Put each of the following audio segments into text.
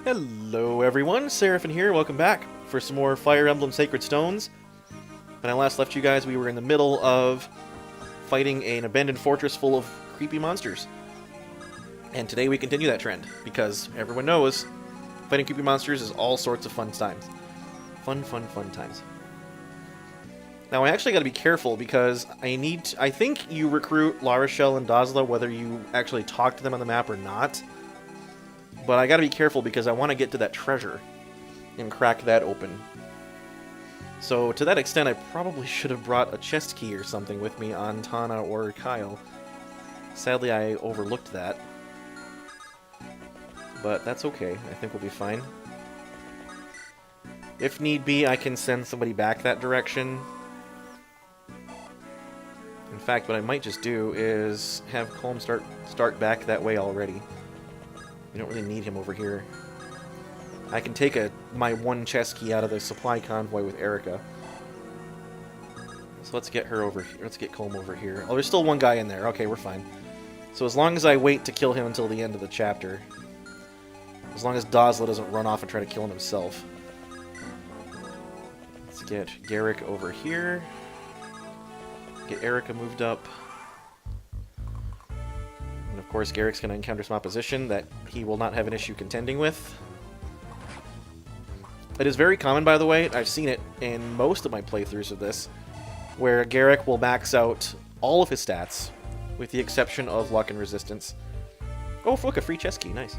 Hello everyone, Seraphin here, welcome back for some more Fire Emblem Sacred Stones. When I last left you guys, we were in the middle of fighting an abandoned fortress full of creepy monsters. And today we continue that trend, because everyone knows fighting creepy monsters is all sorts of fun times. Fun times. Now I actually gotta be careful, because I think you recruit La Rochelle and Dazla whether you actually talk to them on the map or not. But I gotta be careful because I want to get to that treasure and crack that open. So to that extent, I probably should have brought a chest key or something with me on Tana or Kyle. Sadly, I overlooked that. But that's okay. I think we'll be fine. If need be, I can send somebody back that direction. In fact, what I might just do is have Colm start back that way already. We don't really need him over here. I can take my one chest key out of the supply convoy with Erica. So let's get her over here. Let's get Colm over here. Oh, there's still one guy in there. Okay, we're fine. So as long as I wait to kill him until the end of the chapter. As long as Dazla doesn't run off and try to kill him himself. Let's get Garrick over here. Get Erica moved up. And of course, Garrick's going to encounter some opposition that he will not have an issue contending with. It is very common, by the way, I've seen it in most of my playthroughs of this, where Garrick will max out all of his stats, with the exception of luck and resistance. Oh, look, a free chest key, nice.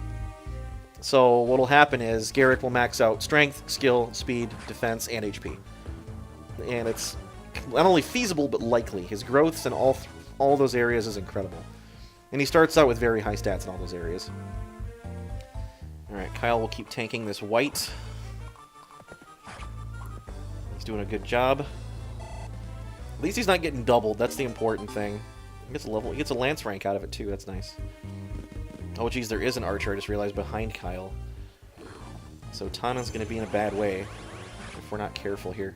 So what'll happen is Garrick will max out strength, skill, speed, defense, and HP. And it's not only feasible, but likely. His growths in all those areas is incredible. And he starts out with very high stats in all those areas. Alright, Kyle will keep tanking this white. He's doing a good job. At least he's not getting doubled, that's the important thing. He gets a lance rank out of it too, that's nice. Oh geez, there is an archer, I just realized, behind Kyle. So Tana's going to be in a bad way if we're not careful here.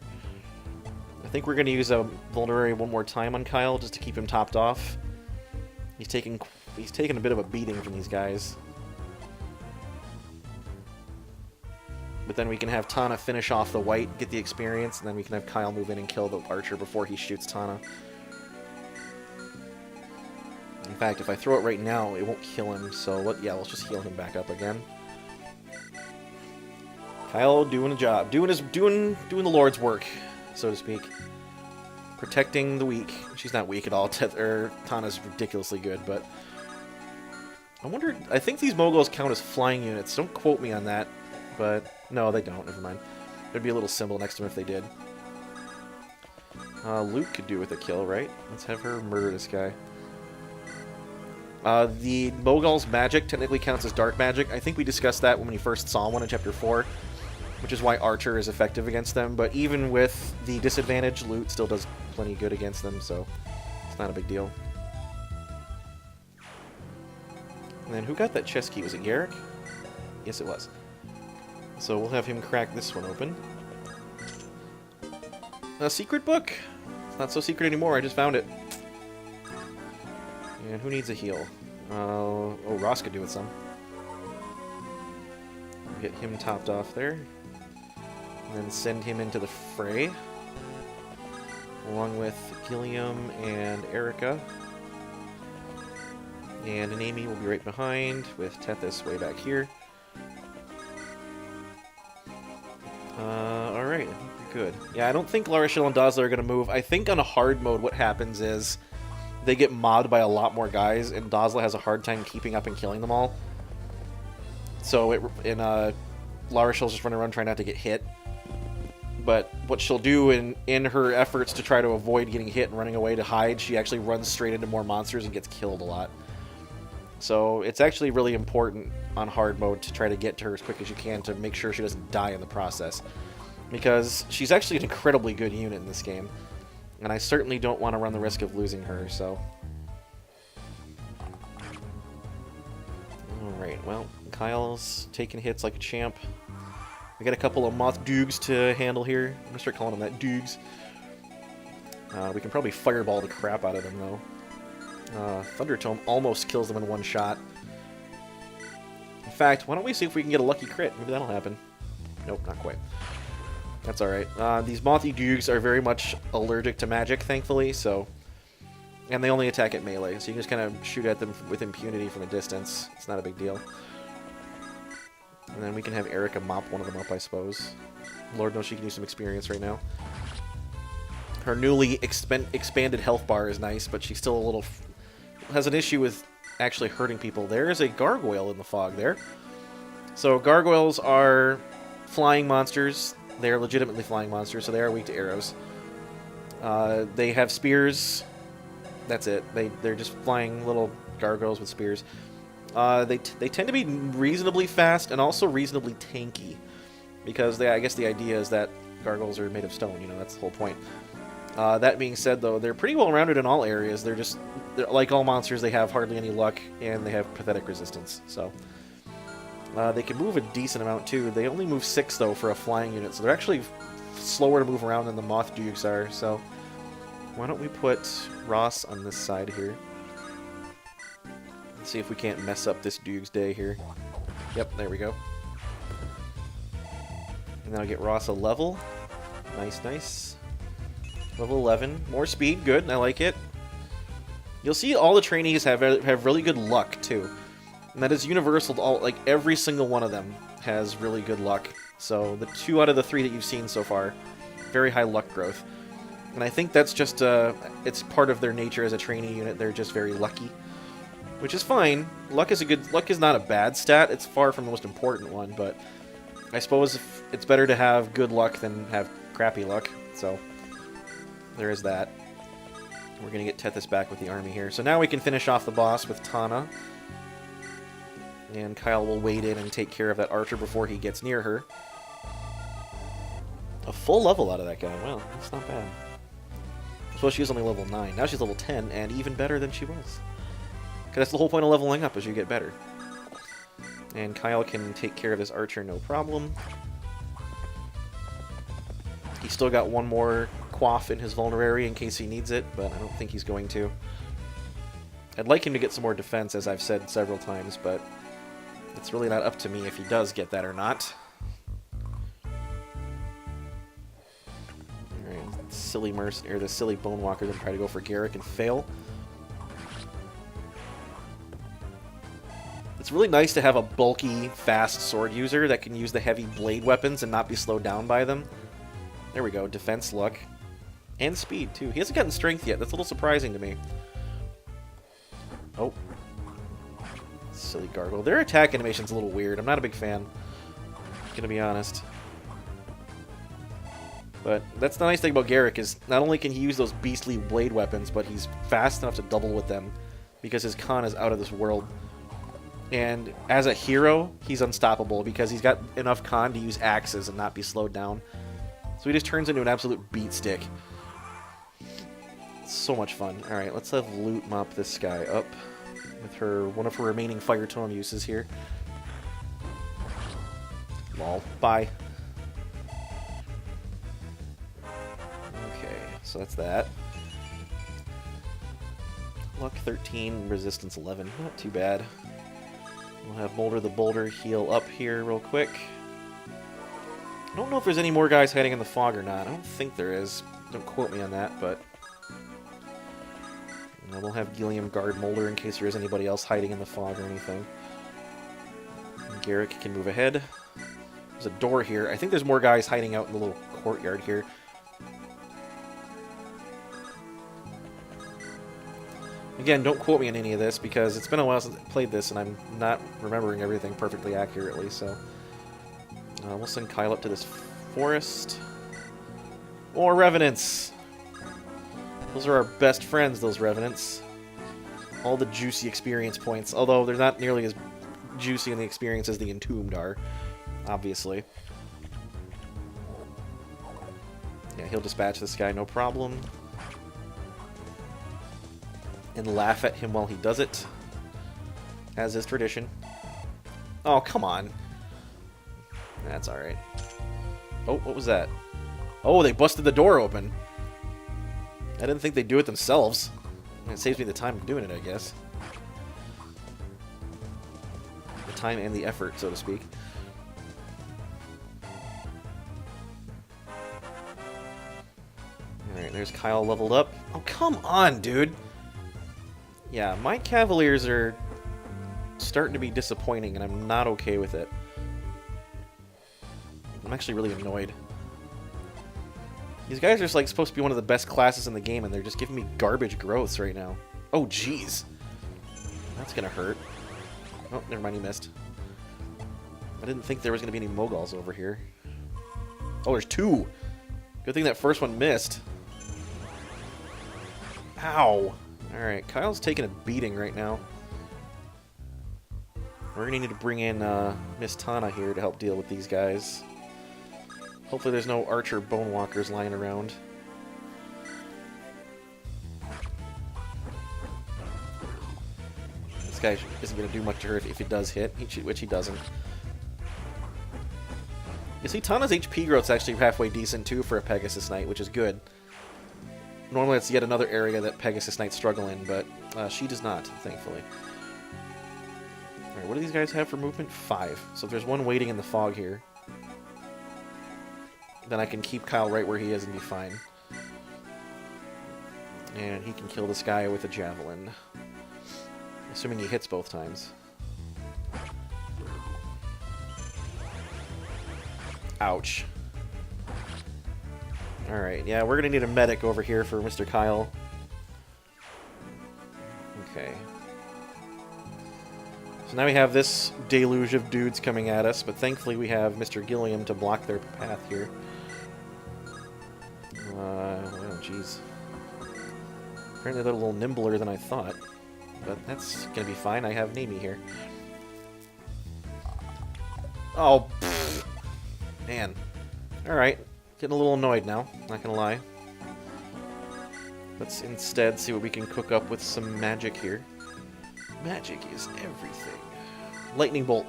I think we're going to use a Vulnerary one more time on Kyle just to keep him topped off. He's taking a bit of a beating from these guys. But then we can have Tana finish off the white, get the experience, and then we can have Kyle move in and kill the archer before he shoots Tana. In fact, if I throw it right now, it won't kill him, so let's just heal him back up again. Kyle doing a job, doing the Lord's work, so to speak. Protecting the weak. She's not weak at all. Tana's ridiculously good, but I think these moguls count as flying units. Don't quote me on that, but no, they don't. Never mind. There'd be a little symbol next to them if they did. Luke could do with a kill, right? Let's have her murder this guy. The mogul's magic technically counts as dark magic. I think we discussed that when we first saw one in Chapter 4, which is why Archer is effective against them, but even with the disadvantage, Loot still does plenty good against them, so it's not a big deal. And then who got that chest key? Was it Garrick? Yes, it was. So we'll have him crack this one open. A secret book! It's not so secret anymore, I just found it. And who needs a heal? Oh, Ross could do with some. Get him topped off there. And then send him into the fray. Along with Gilliam and Erica. And Amy will be right behind, with Tethys way back here. Alright, I think we're good. Yeah, I don't think La Rochelle and Dazla are going to move. I think on a hard mode what happens is they get mobbed by a lot more guys, and Dazla has a hard time keeping up and killing them all. So La Rochelle's just running around trying not to get hit. But what she'll do in her efforts to try to avoid getting hit and running away to hide, she actually runs straight into more monsters and gets killed a lot. So it's actually really important on hard mode to try to get to her as quick as you can to make sure she doesn't die in the process. Because she's actually an incredibly good unit in this game. And I certainly don't want to run the risk of losing her, so... Alright, well, Kyle's taking hits like a champ. We got a couple of Moth Doogs to handle here. I'm gonna start calling them that, Doogs. We can probably fireball the crap out of them, though. Thunder Tome almost kills them in one shot. In fact, why don't we see if we can get a lucky crit? Maybe that'll happen. Nope, not quite. That's alright. These Mothy Dukes are very much allergic to magic, thankfully, so... And they only attack at melee, so you can just kind of shoot at them with impunity from a distance. It's not a big deal. And then we can have Erica mop one of them up, I suppose. Lord knows she can use some experience right now. Her newly expanded health bar is nice, but she's still a little... has an issue with actually hurting people. There is a gargoyle in the fog there. So gargoyles are flying monsters. They are legitimately flying monsters, so they are weak to arrows. They have spears. That's it. They're just flying little gargoyles with spears. They tend to be reasonably fast and also reasonably tanky. Because I guess the idea is that gargoyles are made of stone, you know, that's the whole point. That being said, though, they're pretty well rounded in all areas. They're like all monsters, they have hardly any luck, and they have pathetic resistance. So they can move a decent amount, too. They only move 6, though, for a flying unit, so they're actually slower to move around than the Moth Dukes are. So why don't we put Ross on this side here? Let's see if we can't mess up this Duke's day here. Yep, there we go. And then I'll get Ross a level. Nice, nice. Level 11. More speed, good, I like it. You'll see all the trainees have really good luck, too. And that is universal to all, like, every single one of them has really good luck. So, the 2 out of the 3 that you've seen so far, very high luck growth. And I think that's just, it's part of their nature as a trainee unit, they're just very lucky. Which is fine. Luck is not a bad stat, it's far from the most important one, but I suppose it's better to have good luck than have crappy luck, so there is that. We're going to get Tethys back with the army here. So now we can finish off the boss with Tana. And Kyle will wade in and take care of that archer before he gets near her. A full level out of that guy. Wow, that's not bad. I suppose she was only level 9. Now she's level 10, and even better than she was. Because that's the whole point of leveling up, is you get better. And Kyle can take care of this archer no problem. He's still got one more quaff in his vulnerary in case he needs it, but I don't think he's going to. I'd like him to get some more defense, as I've said several times, but it's really not up to me if he does get that or not. Alright, silly mercenary, or the silly bone walker then try to go for Garrick and fail. It's really nice to have a bulky, fast sword user that can use the heavy blade weapons and not be slowed down by them. There we go, defense, luck, and speed, too. He hasn't gotten strength yet. That's a little surprising to me. Oh. Silly gargoyle. Their attack animation's a little weird. I'm not a big fan. Gonna be honest. But that's the nice thing about Garrick, is not only can he use those beastly blade weapons, but he's fast enough to double with them, because his con is out of this world. And as a hero, he's unstoppable, because he's got enough con to use axes and not be slowed down. So he just turns into an absolute beat stick. So much fun. Alright, let's have Loot mop this guy up with one of her remaining fire tome uses here. Lol. Bye. Okay, so that's that. Luck 13, resistance 11. Not too bad. We'll have Molder the Boulder heal up here real quick. I don't know if there's any more guys hiding in the fog or not. I don't think there is. Don't quote me on that, but... we'll have Gilliam guard Molder in case there is anybody else hiding in the fog or anything. And Garrick can move ahead. There's a door here. I think there's more guys hiding out in the little courtyard here. Again, don't quote me on any of this, because it's been a while since I played this, and I'm not remembering everything perfectly accurately, so... we'll send Kyle up to this forest. More Revenants! Those are our best friends, those Revenants. All the juicy experience points, although they're not nearly as juicy in the experience as the Entombed are, obviously. Yeah, he'll dispatch this guy, no problem. And laugh at him while he does it, as is tradition. Oh, come on. That's alright. Oh, what was that? Oh, they busted the door open. I didn't think they'd do it themselves. It saves me the time of doing it, I guess. time and the effort, so to speak. Alright, there's Kyle leveled up. Oh, come on, dude! Yeah, my Cavaliers are starting to be disappointing, and I'm not okay with it. I'm actually really annoyed. These guys are like supposed to be one of the best classes in the game, and they're just giving me garbage growths right now. Oh, jeez. That's gonna hurt. Oh, never mind, he missed. I didn't think there was gonna be any Moguls over here. Oh, there's two! Good thing that first one missed. Ow! Alright, Kyle's taking a beating right now. We're gonna need to bring in Miss Tana here to help deal with these guys. Hopefully there's no Archer Bonewalkers lying around. This guy isn't going to do much to her if it does hit, which he doesn't. You see, Tana's HP growth's actually halfway decent too for a Pegasus Knight, which is good. Normally it's yet another area that Pegasus Knights struggle in, but she does not, thankfully. Alright, what do these guys have for movement? 5. So if there's one waiting in the fog here, then I can keep Kyle right where he is and be fine. And he can kill this guy with a javelin. Assuming he hits both times. Ouch. Alright, yeah, we're gonna need a medic over here for Mr. Kyle. Okay. So now we have this deluge of dudes coming at us, but thankfully we have Mr. Gilliam to block their path here. Oh, jeez. Apparently they're a little nimbler than I thought. But that's gonna be fine. I have Nami here. Oh, pfft. Man. Alright. Getting a little annoyed now. Not gonna lie. Let's instead see what we can cook up with some magic here. Magic is everything. Lightning Bolt.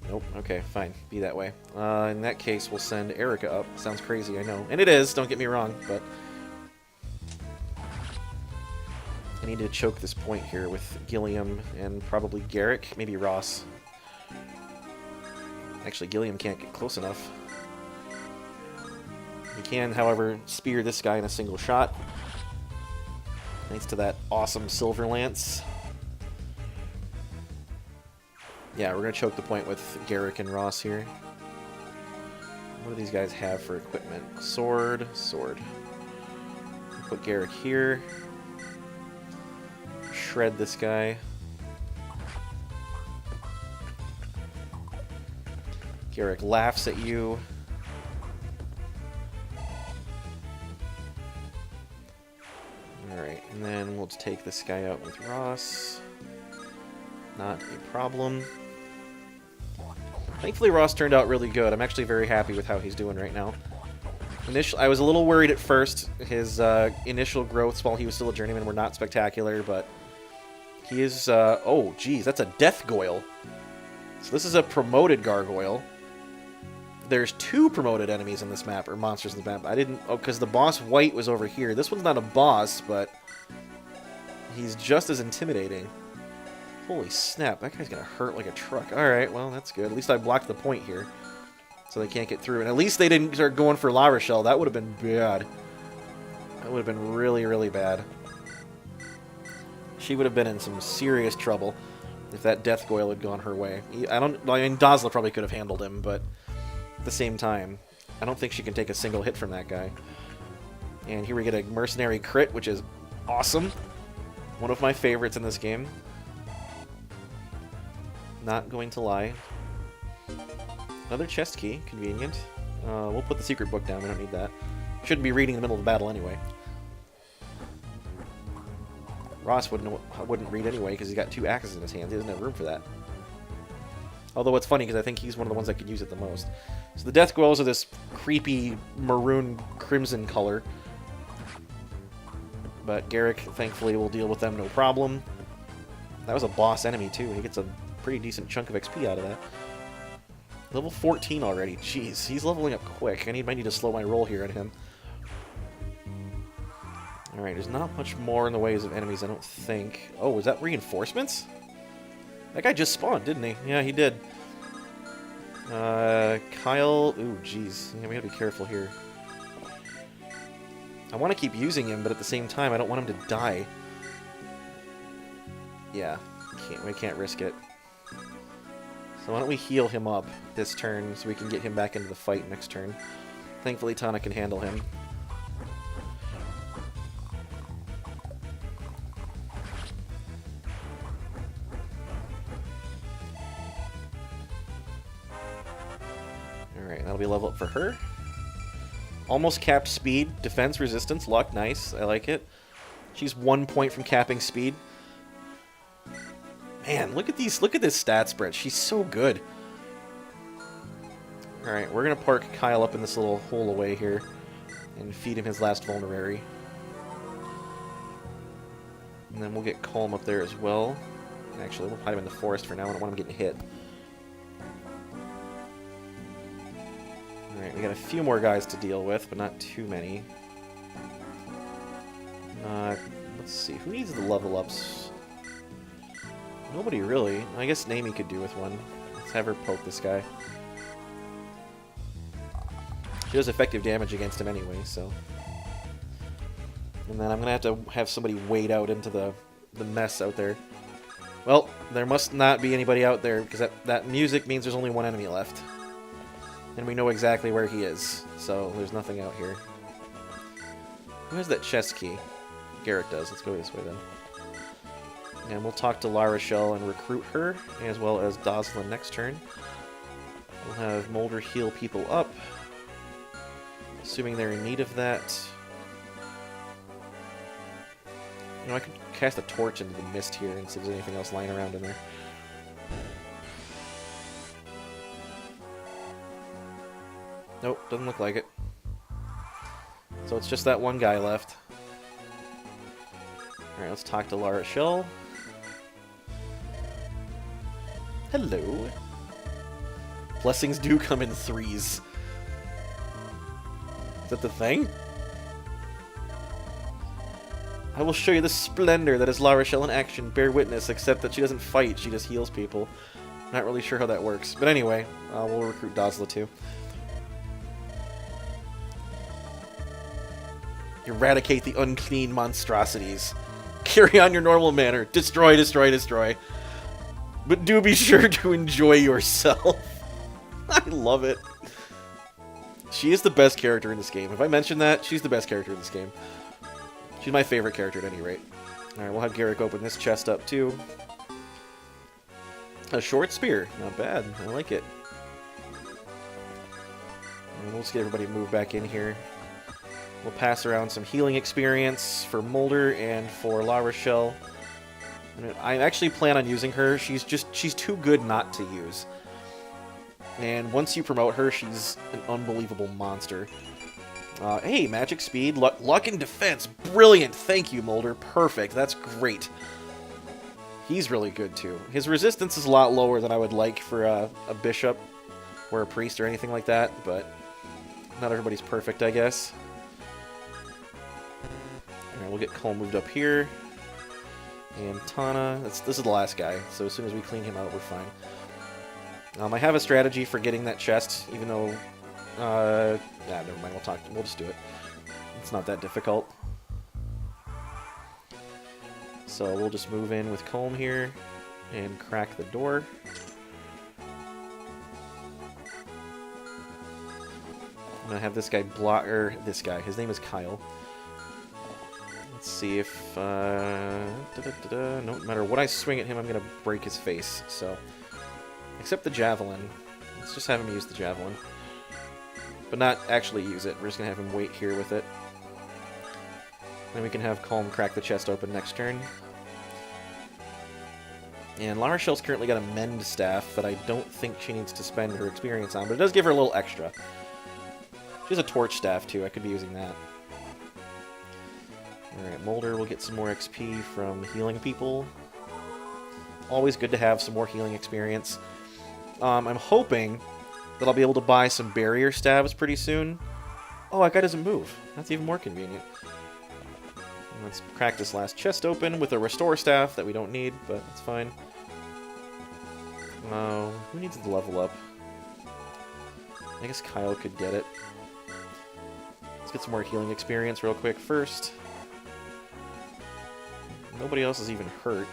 Nope. Okay, fine. Be that way. In that case, we'll send Erica up. Sounds crazy, I know. And it is, don't get me wrong, but... I need to choke this point here with Gilliam and probably Garrick. Maybe Ross. Actually, Gilliam can't get close enough. He can, however, spear this guy in a single shot. Thanks to that awesome Silver Lance. Yeah, we're going to choke the point with Garrick and Ross here. What do these guys have for equipment? Sword, sword. Put Garrick here. Shred this guy. Garrick laughs at you. Alright, and then we'll just take this guy out with Ross. Not a problem. Thankfully, Ross turned out really good. I'm actually very happy with how he's doing right now. I was a little worried at first. His initial growths while he was still a journeyman were not spectacular, but he is... oh, geez, that's a Death Goyle. So this is a promoted Gargoyle. There's 2 promoted enemies in this map, or monsters in the map. I didn't... Oh, because the boss White was over here. This one's not a boss, but he's just as intimidating. Holy snap, that guy's gonna hurt like a truck. Alright, well, that's good. At least I blocked the point here, so they can't get through. And at least they didn't start going for La Rochelle. That would have been bad. That would have been really, really bad. She would have been in some serious trouble if that Death Goyle had gone her way. I mean, Dazla probably could have handled him, but at the same time, I don't think she can take a single hit from that guy. And here we get a Mercenary crit, which is awesome. One of my favorites in this game. Not going to lie. Another chest key, convenient. We'll put the secret book down, we don't need that. Shouldn't be reading in the middle of the battle anyway. Ross wouldn't read anyway because he's got 2 axes in his hands. He doesn't have room for that. Although it's funny because I think he's one of the ones that could use it the most. So the Death Goyles are this creepy maroon crimson color. But Garrick, thankfully, will deal with them no problem. That was a boss enemy too. He gets a pretty decent chunk of XP out of that. Level 14 already. Jeez, he's leveling up quick. I might need to slow my roll here on him. Alright, there's not much more in the ways of enemies, I don't think. Oh, was that reinforcements? That guy just spawned, didn't he? Yeah, he did. Kyle... Ooh, jeez. Yeah, we gotta be careful here. I want to keep using him, but at the same time, I don't want him to die. Yeah, we can't risk it. So why don't we heal him up this turn so we can get him back into the fight next turn. Thankfully, Tana can handle him. Alright, that'll be a level up for her. Almost capped speed, defense, resistance, luck, nice. I like it. She's 1 point from capping speed. Man, look at this stat spread. She's so good. Alright, we're gonna park Kyle up in this little hole away here and feed him his last vulnerary. And then we'll get Calm up there as well. Actually, we'll hide him in the forest for now. I don't want him getting hit. Alright, we got a few more guys to deal with, but not too many. Let's see, who needs the level ups? Nobody really. I guess Naomi could do with one. Let's have her poke this guy. She does effective damage against him anyway, so... And then I'm gonna have somebody wade out into the mess out there. Well, there must not be anybody out there, because that music means there's only one enemy left. And we know exactly where he is, so there's nothing out here. Who has that chest key? Garrett does. Let's go this way then. And we'll talk to La Rochelle and recruit her, as well as Dazla next turn. We'll have Molder heal people up, assuming they're in need of that. You know, I could cast a torch into the mist here and see if there's anything else lying around in there. Nope, doesn't look like it. So it's just that one guy left. Alright, let's talk to La Rochelle. Hello. Blessings do come in threes. Is that the thing? I will show you the splendor that is La Rochelle in action. Bear witness, except that she doesn't fight, she just heals people. Not really sure how that works. But anyway, we'll recruit Dazla too. Eradicate the unclean monstrosities. Carry on your normal manner. Destroy, destroy, destroy. But do be sure to enjoy yourself. I love it. She is the best character in this game. If I mentioned that, she's the best character in this game. She's my favorite character at any rate. Alright, we'll have Garrick open this chest up too. A short spear. Not bad. I like it. And we'll just get everybody moved back in here. We'll pass around some healing experience for Molder and for La Rochelle. And I actually plan on using her. She's too good not to use. And once you promote her, she's an unbelievable monster. Hey, magic speed, luck and defense. Brilliant. Thank you, Molder. Perfect. That's great. He's really good, too. His resistance is a lot lower than I would like for a bishop or a priest or anything like that, but not everybody's perfect, I guess. Alright, we'll get Cole moved up here. And Tana, this is the last guy, so as soon as we clean him out, we're fine. I have a strategy for getting that chest, even though... yeah, never mind, we'll just do it. It's not that difficult. So we'll just move in with Comb here and crack the door. I'm gonna have this guy block, this guy, his name is Kyle. Let's see if, no matter what I swing at him, I'm gonna break his face, so. Except the javelin. Let's just have him use the javelin. But not actually use it, we're just gonna have him wait here with it. Then we can have Calm crack the chest open next turn. And La Rochelle's currently got a Mend Staff that I don't think she needs to spend her experience on, but it does give her a little extra. She has a Torch Staff too, I could be using that. Alright, Molder will get some more XP from healing people. Always good to have some more healing experience. I'm hoping that I'll be able to buy some barrier stabs pretty soon. Oh, that guy doesn't move. That's even more convenient. Let's crack this last chest open with a restore staff that we don't need, but it's fine. Oh, who needs to level up? I guess Kyle could get it. Let's get some more healing experience real quick first. Nobody else is even hurt.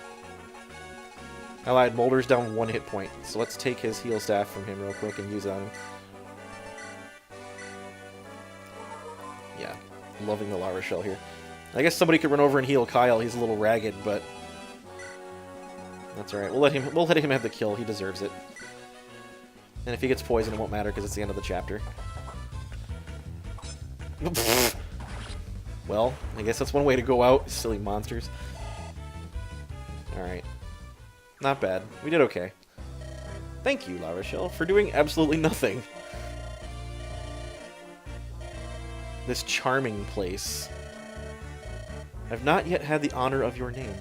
Allied Molder's down 1 hit point, so let's take his heal staff from him real quick and use it on him. Yeah, loving the La Rochelle here. I guess somebody could run over and heal Kyle. He's a little ragged, but that's alright. We'll let him have the kill. He deserves it. And if he gets poisoned, it won't matter because it's the end of the chapter. Well, I guess that's one way to go out, silly monsters. Alright. Not bad. We did okay. Thank you, La Rochelle, for doing absolutely nothing. This charming place. I've not yet had the honor of your name.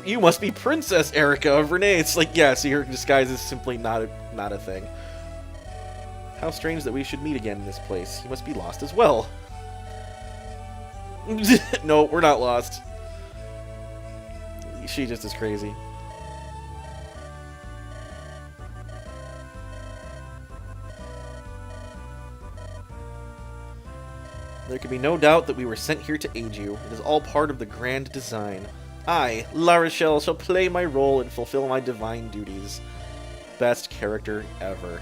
You must be Princess Erica of Renee. It's like, yeah, so your disguise is simply not a thing. How strange that we should meet again in this place. You must be lost as well. No, we're not lost. She just is crazy. There can be no doubt that we were sent here to aid you. It is all part of the grand design. I, La Rochelle, shall play my role and fulfill my divine duties. Best character ever.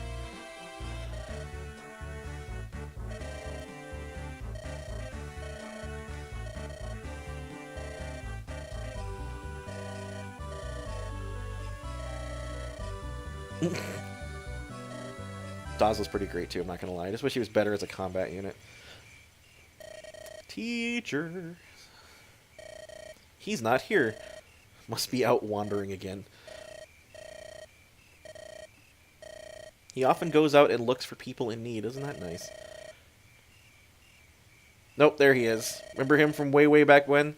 Daz was pretty great too, I'm not gonna lie. I just wish he was better as a combat unit. Teacher. He's not here. Must be out wandering again. He often goes out and looks for people in need. Isn't that nice? Nope, there he is. Remember him from way, way back when?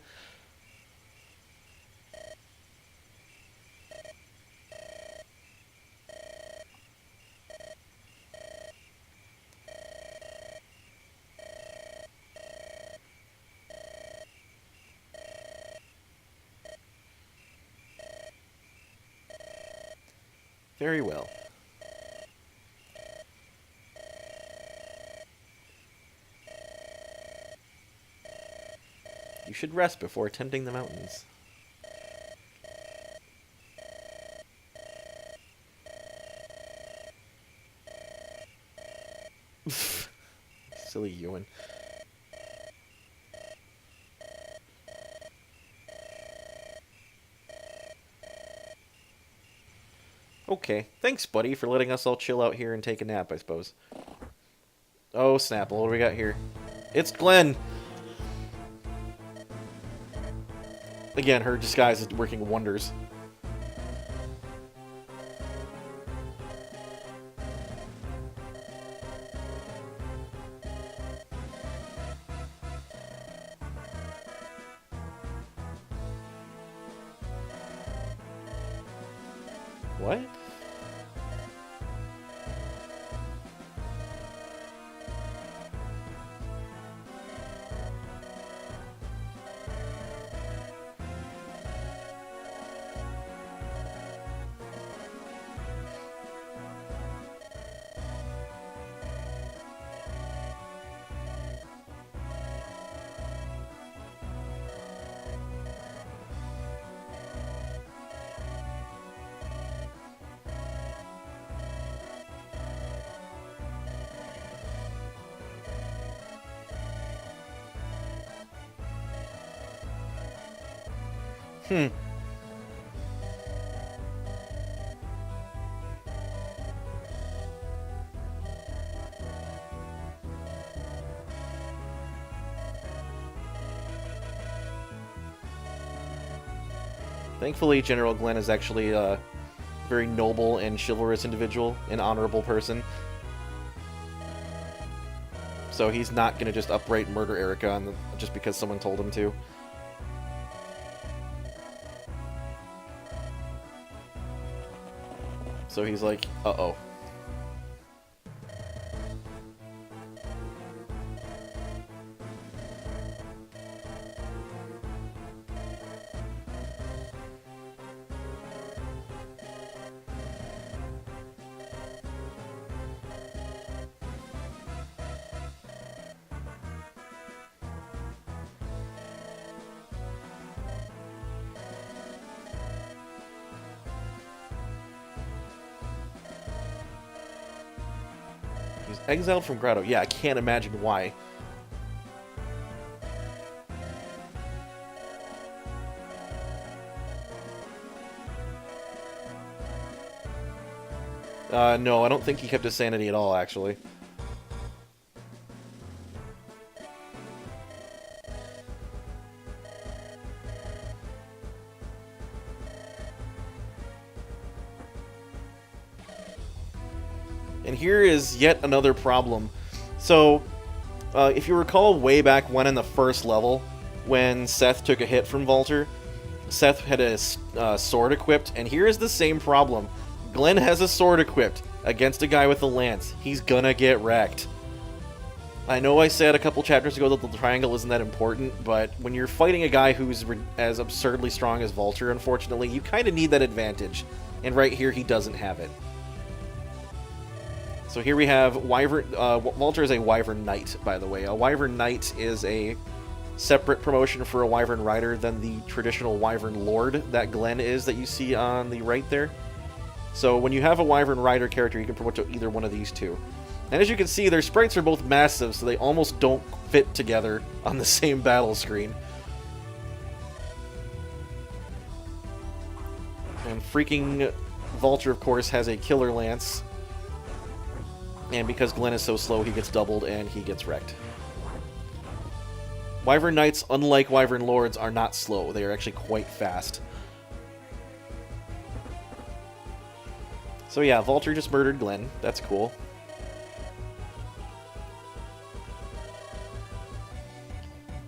Very well. You should rest before attempting the mountains. Silly Ewan. Okay, thanks, buddy, for letting us all chill out here and take a nap, I suppose. Oh, Snapple, what do we got here? It's Glenn! Again, her disguise is working wonders. What? Thankfully, General Glenn is actually a very noble and chivalrous individual, an honorable person. So he's not going to just outright murder Erica just because someone told him to. So he's like, uh-oh. He's exiled from Grotto. Yeah, I can't imagine why. No, I don't think he kept his sanity at all, actually. And here is yet another problem. So, if you recall way back when in the first level, when Seth took a hit from Valter, Seth had a sword equipped, and here is the same problem. Glenn has a sword equipped against a guy with a lance. He's gonna get wrecked. I know I said a couple chapters ago that the triangle isn't that important, but when you're fighting a guy who's as absurdly strong as Valter, unfortunately, you kind of need that advantage. And right here, he doesn't have it. So here we have Wyvern. Valter is a Wyvern Knight, by the way. A Wyvern Knight is a separate promotion for a Wyvern Rider than the traditional Wyvern Lord that Glenn is that you see on the right there. So when you have a Wyvern Rider character, you can promote to either one of these two. And as you can see, their sprites are both massive, so they almost don't fit together on the same battle screen. And freaking Valter, of course, has a Killer Lance. And because Glenn is so slow, he gets doubled and he gets wrecked. Wyvern Knights, unlike Wyvern Lords, are not slow. They are actually quite fast. So yeah, Valter just murdered Glenn. That's cool.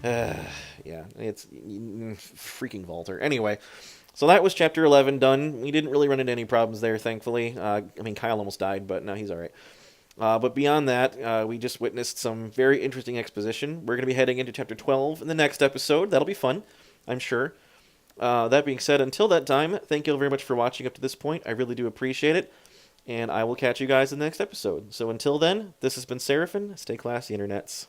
Yeah, it's freaking Valter. Anyway, so that was Chapter 11 done. We didn't really run into any problems there, thankfully. I mean, Kyle almost died, but no, he's alright. But beyond that, we just witnessed some very interesting exposition. We're going to be heading into Chapter 12 in the next episode. That'll be fun, I'm sure. That being said, until that time, thank you all very much for watching up to this point. I really do appreciate it. And I will catch you guys in the next episode. So until then, this has been Seraphin. Stay classy, internets.